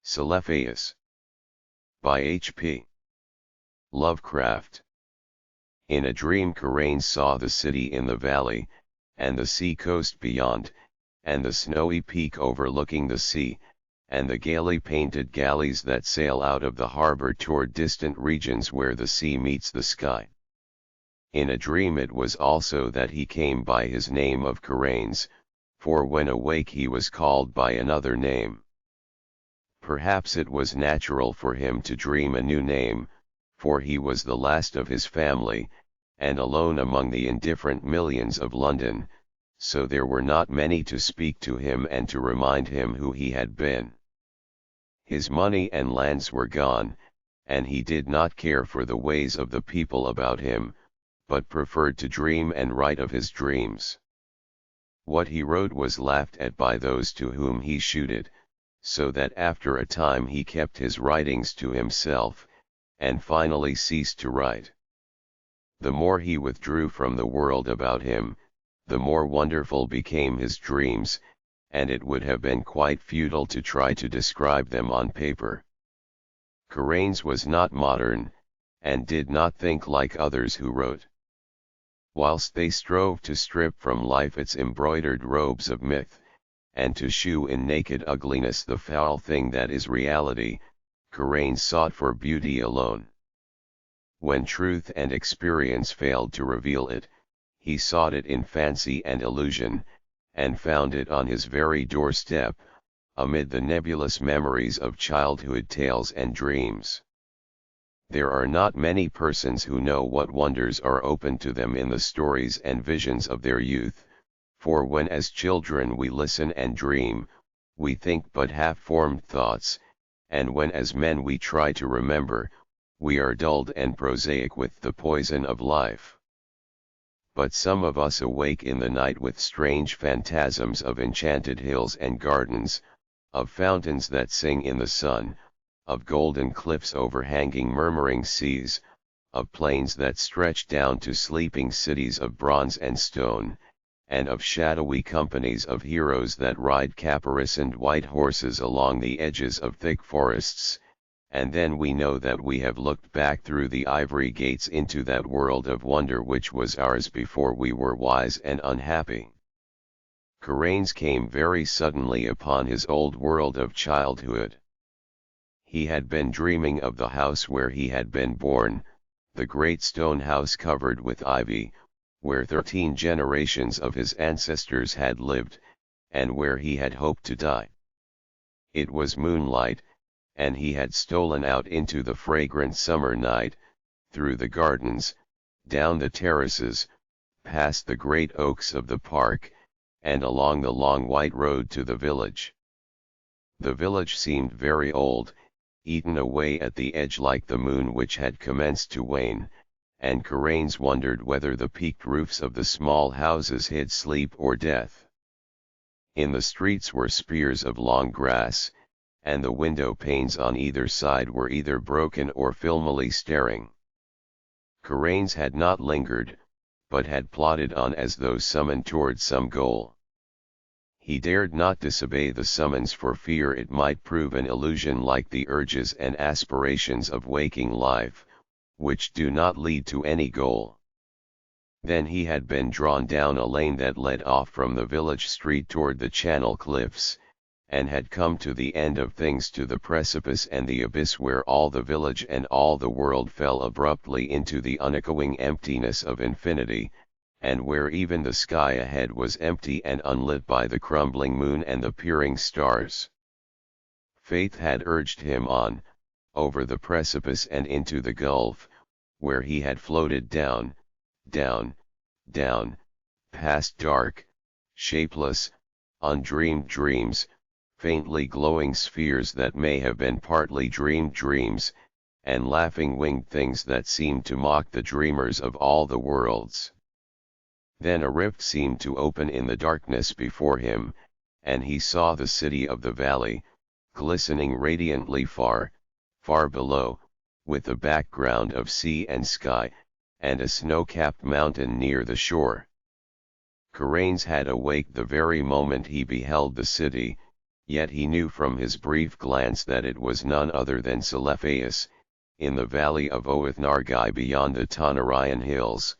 Celephaïs. By H.P. Lovecraft. In a dream Karain saw the city in the valley, and the sea coast beyond, and the snowy peak overlooking the sea, and the gaily painted galleys that sail out of the harbor toward distant regions where the sea meets the sky. In a dream it was also that he came by his name of Karains, for when awake he was called by another name. Perhaps it was natural for him to dream a new name, for he was the last of his family, and alone among the indifferent millions of London, so there were not many to speak to him and to remind him who he had been. His money and lands were gone, and he did not care for the ways of the people about him, but preferred to dream and write of his dreams. What he wrote was laughed at by those to whom he shewed, so that after a time he kept his writings to himself, and finally ceased to write. The more he withdrew from the world about him, the more wonderful became his dreams, and it would have been quite futile to try to describe them on paper. Karains was not modern, and did not think like others who wrote. Whilst they strove to strip from life its embroidered robes of myth, and to shew in naked ugliness the foul thing that is reality, Karain sought for beauty alone. When truth and experience failed to reveal it, he sought it in fancy and illusion, and found it on his very doorstep, amid the nebulous memories of childhood tales and dreams. There are not many persons who know what wonders are open to them in the stories and visions of their youth, for when as children we listen and dream, we think but half-formed thoughts, and when as men we try to remember, we are dulled and prosaic with the poison of life. But some of us awake in the night with strange phantasms of enchanted hills and gardens, of fountains that sing in the sun, of golden cliffs overhanging murmuring seas, of plains that stretch down to sleeping cities of bronze and stone, and of shadowy companies of heroes that ride caparisoned white horses along the edges of thick forests, and then we know that we have looked back through the ivory gates into that world of wonder which was ours before we were wise and unhappy. Karains came very suddenly upon his old world of childhood. He had been dreaming of the house where he had been born, the great stone house covered with ivy, where 13 generations of his ancestors had lived, and where he had hoped to die. It was moonlight, and he had stolen out into the fragrant summer night, through the gardens, down the terraces, past the great oaks of the park, and along the long white road to the village. The village seemed very old, eaten away at the edge like the moon which had commenced to wane, and Karains wondered whether the peaked roofs of the small houses hid sleep or death. In the streets were spears of long grass, and the window panes on either side were either broken or filmily staring. Karains had not lingered, but had plodded on as though summoned toward some goal. He dared not disobey the summons for fear it might prove an illusion like the urges and aspirations of waking life, which do not lead to any goal. Then he had been drawn down a lane that led off from the village street toward the Channel cliffs, and had come to the end of things, to the precipice and the abyss where all the village and all the world fell abruptly into the unechoing emptiness of infinity, and where even the sky ahead was empty and unlit by the crumbling moon and the peering stars. Faith had urged him on, over the precipice and into the gulf, where he had floated down, down, down, past dark, shapeless, undreamed dreams, faintly glowing spheres that may have been partly dreamed dreams, and laughing winged things that seemed to mock the dreamers of all the worlds. Then a rift seemed to open in the darkness before him, and he saw the city of the valley, glistening radiantly far, far below, with a background of sea and sky, and a snow-capped mountain near the shore. Karains had awaked the very moment he beheld the city, yet he knew from his brief glance that it was none other than Celephaïs, in the valley of Oath-Nargai beyond the Tonarian hills,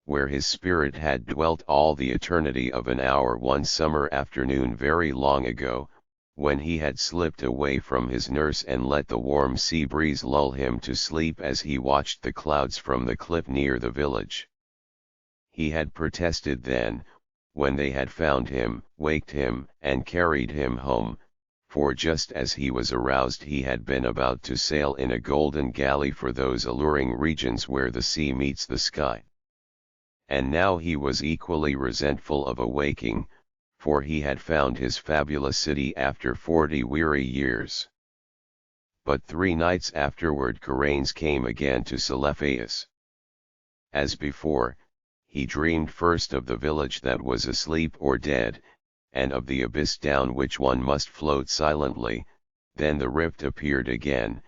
where his spirit had dwelt all the eternity of an hour one summer afternoon very long ago, when he had slipped away from his nurse and let the warm sea breeze lull him to sleep as he watched the clouds from the cliff near the village. He had protested then, when they had found him, waked him, and carried him home, for just as he was aroused he had been about to sail in a golden galley for those alluring regions where the sea meets the sky. And now he was equally resentful of awaking, for he had found his fabulous city after 40 weary years. But 3 nights afterward Carains came again to Celephaïs. As before, he dreamed first of the village that was asleep or dead, and of the abyss down which one must float silently. Then the rift appeared again,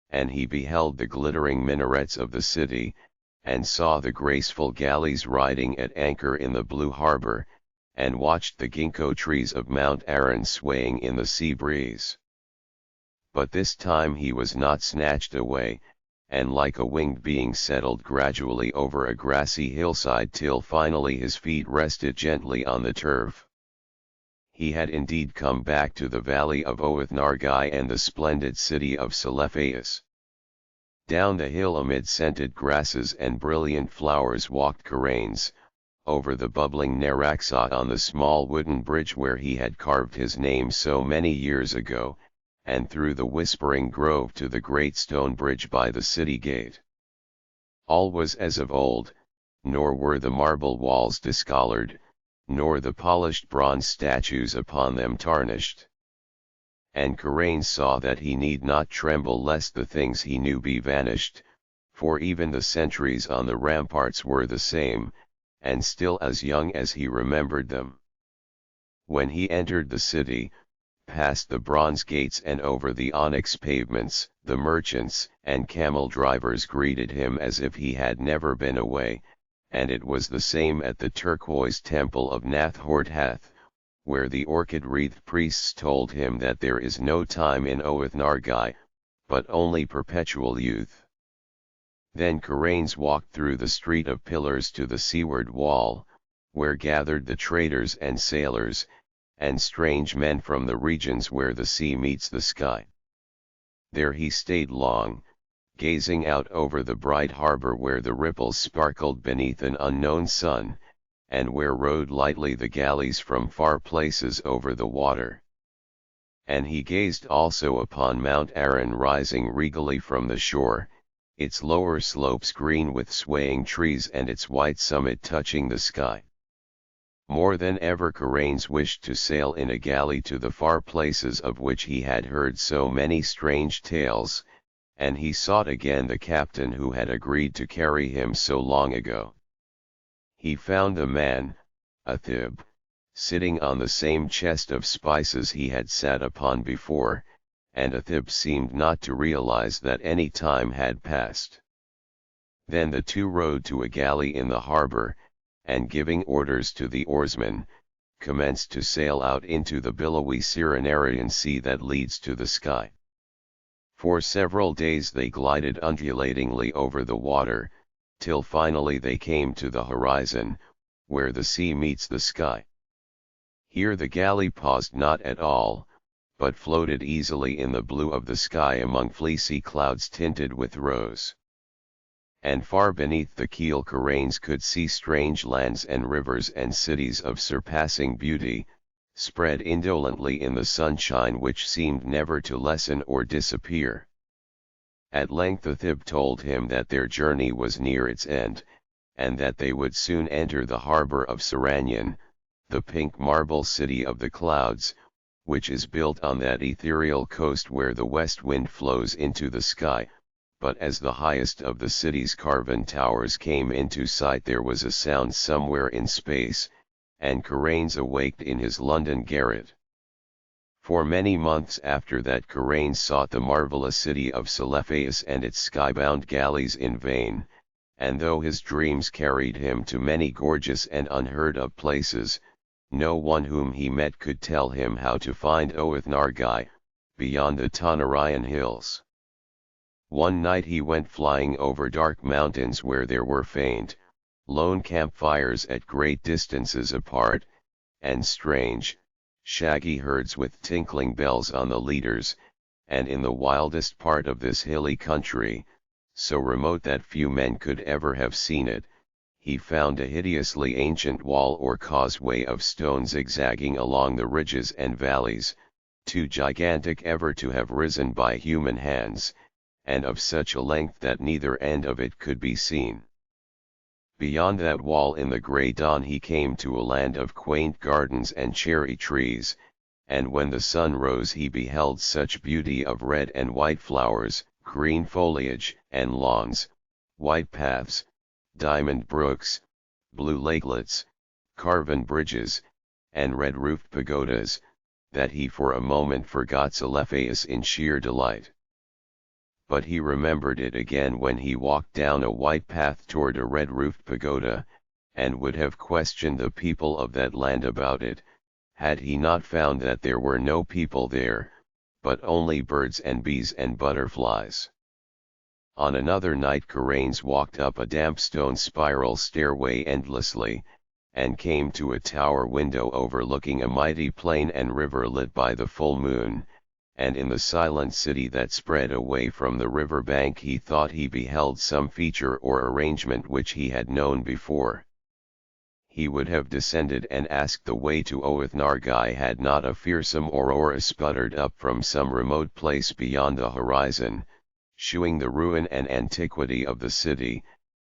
and he beheld the glittering minarets of the city, and saw the graceful galleys riding at anchor in the blue harbor, and watched the ginkgo trees of Mount Aran swaying in the sea breeze. But this time he was not snatched away, and like a winged being settled gradually over a grassy hillside till finally his feet rested gently on the turf. He had indeed come back to the valley of Oath-Nargai and the splendid city of Celephaïs. Down the hill amid scented grasses and brilliant flowers walked Carains, over the bubbling Naraxat on the small wooden bridge where he had carved his name so many years ago, and through the whispering grove to the great stone bridge by the city gate. All was as of old, nor were the marble walls discolored, nor the polished bronze statues upon them tarnished. And Carains saw that he need not tremble lest the things he knew be vanished, for even the sentries on the ramparts were the same, and still as young as he remembered them. When he entered the city, past the bronze gates and over the onyx pavements, the merchants and camel drivers greeted him as if he had never been away, and it was the same at the turquoise temple of Nath-Hort-Hath, where the orchid-wreathed priests told him that there is no time in Oath-Nargai, but only perpetual youth. Then Carains walked through the street of pillars to the seaward wall, where gathered the traders and sailors, and strange men from the regions where the sea meets the sky. There he stayed long, gazing out over the bright harbor where the ripples sparkled beneath an unknown sun, and where rode lightly the galleys from far places over the water. And he gazed also upon Mount Aran rising regally from the shore, its lower slopes green with swaying trees and its white summit touching the sky. More than ever Carains wished to sail in a galley to the far places of which he had heard so many strange tales, and he sought again the captain who had agreed to carry him so long ago. He found a man, a Thib, sitting on the same chest of spices he had sat upon before, and Athib seemed not to realize that any time had passed. Then the two rowed to a galley in the harbor, and giving orders to the oarsmen, commenced to sail out into the billowy Cyrenaian sea that leads to the sky. For several days they glided undulatingly over the water, till finally they came to the horizon, where the sea meets the sky. Here the galley paused not at all, but floated easily in the blue of the sky among fleecy clouds tinted with rose. And far beneath the keel Carains could see strange lands and rivers and cities of surpassing beauty, spread indolently in the sunshine which seemed never to lessen or disappear. At length Athib told him that their journey was near its end, and that they would soon enter the harbor of Saranian, the pink marble city of the clouds, which is built on that ethereal coast where the west wind flows into the sky. But as the highest of the city's carven towers came into sight there was a sound somewhere in space, and Carains awaked in his London garret. For many months after that Carains sought the marvellous city of Celephaïs and its skybound galleys in vain, and though his dreams carried him to many gorgeous and unheard of places, no one whom he met could tell him how to find Oath-Nargai, beyond the Tonarian hills. One night he went flying over dark mountains where there were faint, lone campfires at great distances apart, and strange, shaggy herds with tinkling bells on the leaders, and in the wildest part of this hilly country, so remote that few men could ever have seen it, he found a hideously ancient wall or causeway of stone zigzagging along the ridges and valleys, too gigantic ever to have risen by human hands, and of such a length that neither end of it could be seen. Beyond that wall in the grey dawn he came to a land of quaint gardens and cherry trees, and when the sun rose he beheld such beauty of red and white flowers, green foliage and lawns, white paths, diamond brooks, blue lakelets, carven bridges, and red-roofed pagodas, that he for a moment forgot Celephaïs in sheer delight. But he remembered it again when he walked down a white path toward a red-roofed pagoda, and would have questioned the people of that land about it, had he not found that there were no people there, but only birds and bees and butterflies. On another night Karanes walked up a damp stone spiral stairway endlessly, and came to a tower window overlooking a mighty plain and river lit by the full moon, and in the silent city that spread away from the river bank he thought he beheld some feature or arrangement which he had known before. He would have descended and asked the way to Oath-Nargai had not a fearsome aurora sputtered up from some remote place beyond the horizon, shewing the ruin and antiquity of the city,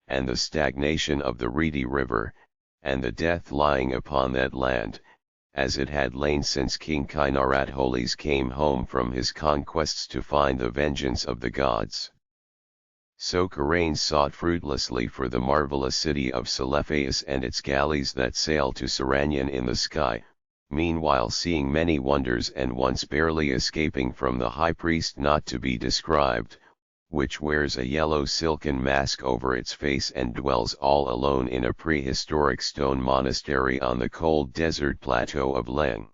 and the stagnation of the reedy river, and the death lying upon that land, as it had lain since King Kynaratholes came home from his conquests to find the vengeance of the gods. So Karanes sought fruitlessly for the marvelous city of Celephaïs and its galleys that sail to Saranian in the sky, meanwhile seeing many wonders and once barely escaping from the high priest not to be described, which wears a yellow silken mask over its face and dwells all alone in a prehistoric stone monastery on the cold desert plateau of Leng.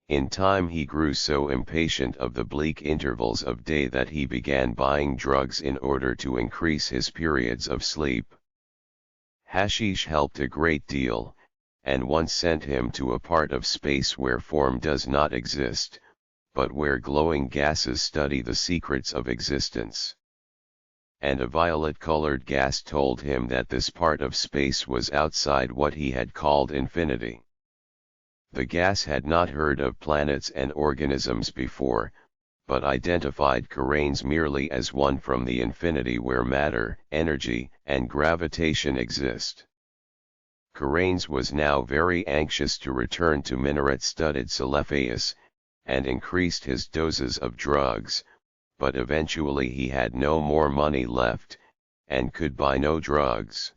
In time he grew so impatient of the bleak intervals of day that he began buying drugs in order to increase his periods of sleep. Hashish helped a great deal, and once sent him to a part of space where form does not exist, but where glowing gases study the secrets of existence. And a violet-colored gas told him that this part of space was outside what he had called infinity. The gas had not heard of planets and organisms before, but identified Karanes merely as one from the infinity where matter, energy, and gravitation exist. Karanes was now very anxious to return to minaret-studded Celephaïs, and increased his doses of drugs, but eventually he had no more money left, and could buy no drugs.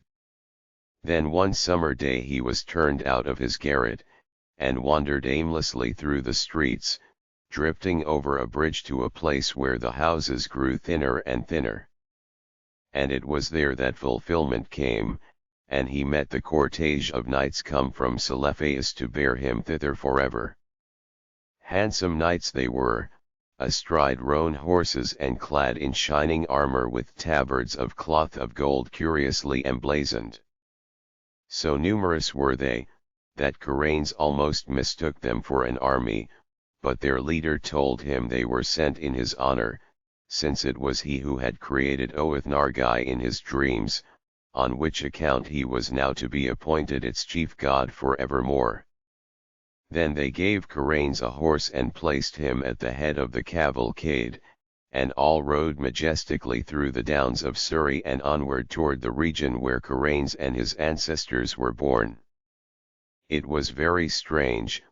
Then one summer day he was turned out of his garret, and wandered aimlessly through the streets, drifting over a bridge to a place where the houses grew thinner and thinner. And it was there that fulfillment came, and he met the cortege of knights come from Celephaïs to bear him thither forever. Handsome knights they were, astride roan horses and clad in shining armor with tabards of cloth of gold curiously emblazoned. So numerous were they, that Karanes almost mistook them for an army, but their leader told him they were sent in his honor, since it was he who had created Oath-Nargai in his dreams, on which account he was now to be appointed its chief god for evermore. Then they gave Karanes a horse and placed him at the head of the cavalcade, and all rode majestically through the downs of Surrey and onward toward the region where Karanes and his ancestors were born. It was very strange,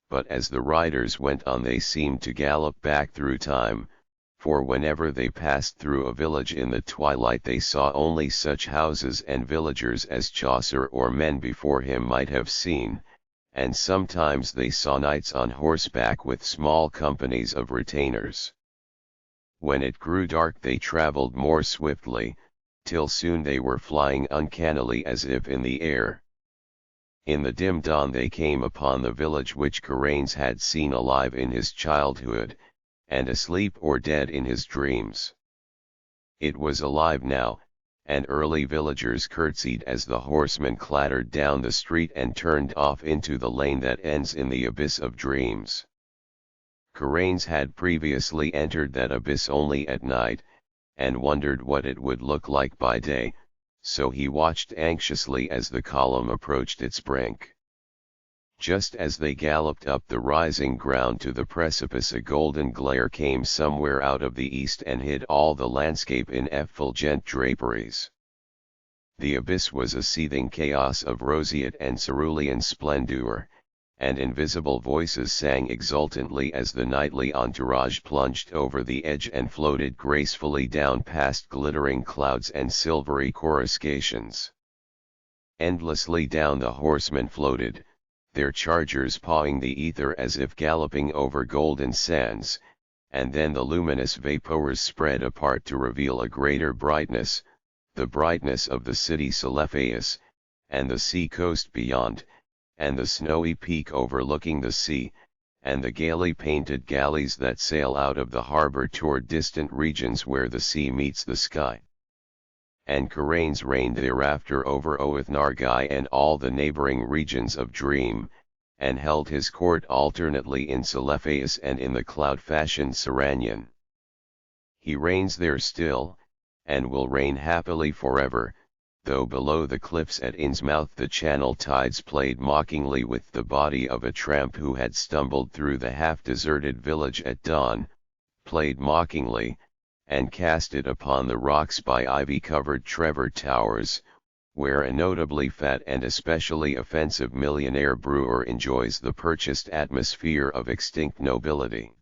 but as the riders went on they seemed to gallop back through time, for whenever they passed through a village in the twilight they saw only such houses and villagers as Chaucer or men before him might have seen, and sometimes they saw knights on horseback with small companies of retainers. When it grew dark they travelled more swiftly, till soon they were flying uncannily as if in the air. In the dim dawn they came upon the village which Karains had seen alive in his childhood, and asleep or dead in his dreams. It was alive now, and early villagers curtsied as the horseman clattered down the street and turned off into the lane that ends in the abyss of dreams. Karains had previously entered that abyss only at night, and wondered what it would look like by day, so he watched anxiously as the column approached its brink. Just as they galloped up the rising ground to the precipice, a golden glare came somewhere out of the east and hid all the landscape in effulgent draperies. The abyss was a seething chaos of roseate and cerulean splendor, and invisible voices sang exultantly as the nightly entourage plunged over the edge and floated gracefully down past glittering clouds and silvery coruscations. Endlessly down the horsemen floated, their chargers pawing the ether as if galloping over golden sands, and then the luminous vapors spread apart to reveal a greater brightness, the brightness of the city Celephaïs, and the sea coast beyond, and the snowy peak overlooking the sea, and the gaily painted galleys that sail out of the harbor toward distant regions where the sea meets the sky. And Karains reigned thereafter over Oath-Nargai and all the neighboring regions of Dream, and held his court alternately in Celephaïs and in the cloud-fashioned Saranyan. He reigns there still, and will reign happily forever, though below the cliffs at Innsmouth the channel tides played mockingly with the body of a tramp who had stumbled through the half-deserted village at dawn, played mockingly, and cast it upon the rocks by ivy-covered Trevor Towers, where a notably fat and especially offensive millionaire brewer enjoys the purchased atmosphere of extinct nobility.